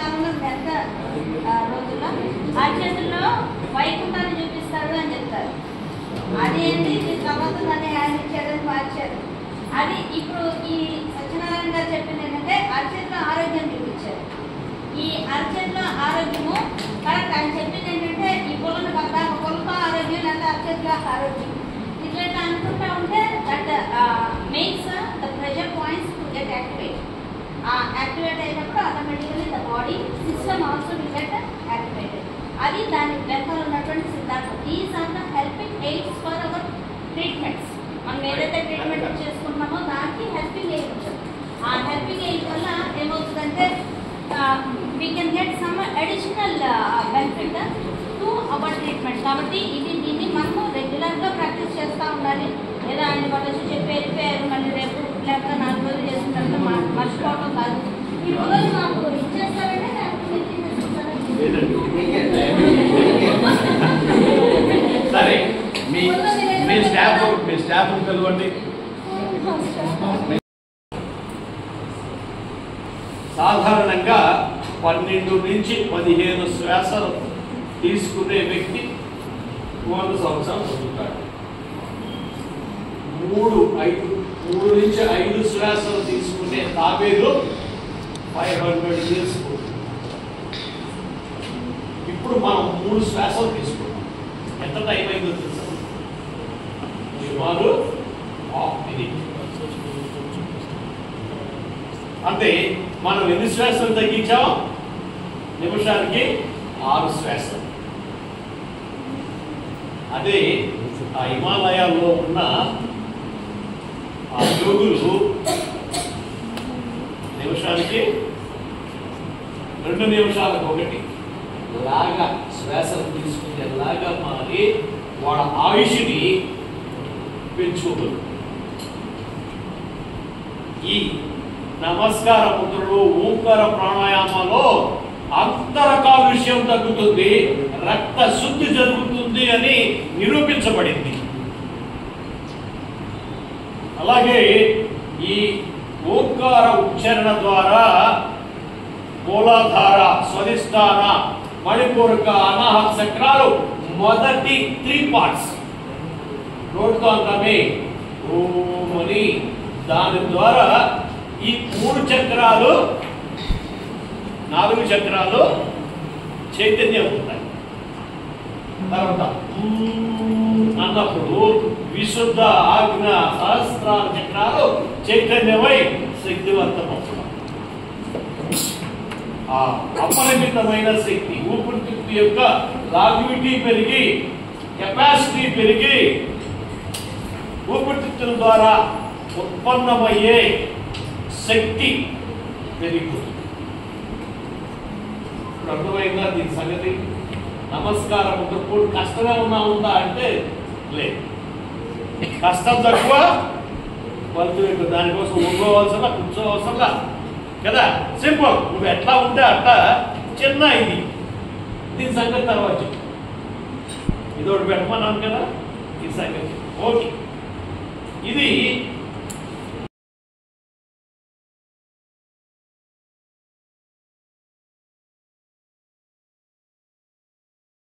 కాలంలో ఎంత రోజుల్లో అర్జెంటులో వైకుంఠాన్ని చూపిస్తాడు అని చెప్తారు. అదేంటి తర్వాత దాన్ని ఆయన ఇచ్చారని మార్చారు. అది ఇప్పుడు ఈ సత్యనారాయణ గారు చెప్పింది ఏంటంటే అర్జెంట్లో ఆరోగ్యం చూపించారు. ఈ అర్జెంట్లో ఆరోగ్యము కరెక్ట్ ఆయన చెప్పింది ఏంటంటే ఈ పొలను పొలతో ఆరోగ్యం లేదా అర్జెంట్లో ఆరోగ్యం ఇట్లా అనుకుంటా ఉంటే that makes the pressure points to get activate. Activate అయినప్పుడు automatically the body system also will get activated. అది దాని వెనకాల ఉన్నటువంటి సిద్ధాంతం. These are the helping aids for our treatments. మనం ఏదైతే ట్రీట్మెంట్ చేసుకుంటున్నామో దానికి హెల్పింగ్ ఎయిడ్ ఉంటుంది. ఆ హెల్పింగ్ ఎయిడ్ వల్ల ఏమవుతుందంటే we can get some additional benefit to our treatment. కాబట్టి దీన్ని మనము రెగ్యులర్గా ప్రాక్టీస్ చేస్తూ ఉండాలి. లేదా ఆయన వాళ్ళు వచ్చి చెప్పి వెళ్ళిపోయారు మళ్ళీ రేపు లేకపోతే 4 రోజులు చేసుకుంటారు మర్చిపోవడం కాదు. ఈ రోజు మాకు ఇచ్చేస్తారంటే సరే మీ స్టాఫ్ కలవండి. సాధారణంగా 12 నుంచి 15 శ్వాసలు తీసుకునే వ్యక్తి 100 సంవత్సరాలు బతుకుతాడు. 3 నుంచి 5 శ్వాసలు తీసుకునే తాబేలు 500 years. ఇప్పుడు మనం 3 శ్వాసలు తీసుకున్నాం. ఎంత టైం అయిందో తెలుసా? సుమారు ½ minute. అంటే మనం ఎన్ని శ్వాసలు తగ్గించాం? నిమిషానికి 6 శ్వాసలు. అదే ఆ హిమాలయాల్లో ఉన్న ఆ యోగులు నిమిషానికి 2 నిమిషాలకు ఒకటి లాగా శ్వాసలు తీసుకునేలాగా మారి వాళ్ళ ఆయుష్ని పెంచుకోగలరు. ఈ నమస్కార ముద్రలు ఓంకార ప్రాణాయామాలో అంతర కాలుష్యం తగ్గుతుంది, రక్త శుద్ధి జరుగుతుంది అని నిరూపించబడింది. అలాగే ఈ ఓంకార ఉచ్చారణ ద్వారా మూలాధార, స్వధిష్టాన, మణిపూరక, అనాహత చక్రాలు మొదటి 3 parts నోటితో అంటామే ఓం అని. దాని ద్వారా ఈ 3 చక్రాలు 4 చక్రాలు చైతన్యం ఉంటాయి. తర్వాత అన్నప్పుడు విశుద్ధ ఆజ్ఞ సహస్రాల చక్రాలు చైతన్యమై శక్తివంతమవుతాయి. ఆ అపరిమితమైన శక్తి ఊపిరితిత్తు యొక్క లాంగివిటీ పెరిగి కెపాసిటీ పెరిగి ఊపిరితిత్తుల ద్వారా ఉత్పన్నమయ్యే శక్తి పెరిగిపోతుంది. ఇప్పుడు అర్థమైందా దీని సంగతి? నమస్కారం ముద్రపోడు కష్టమే ఉందా అంటే లేదు. కష్టం తక్కువ, ఫలితం ఎక్కువ. దానికోసం ఉంగోవలసిన కూర్చోవలసిన కదా, సింపుల్. నువ్వు ఎట్లా ఉంటే అట్లా చిన్న ఇది. దీని సంగతి తర్వాత ఇది ఒకటి పెట్టమన్నాను కదా, ఈ సంగతి ఓకే. ఇది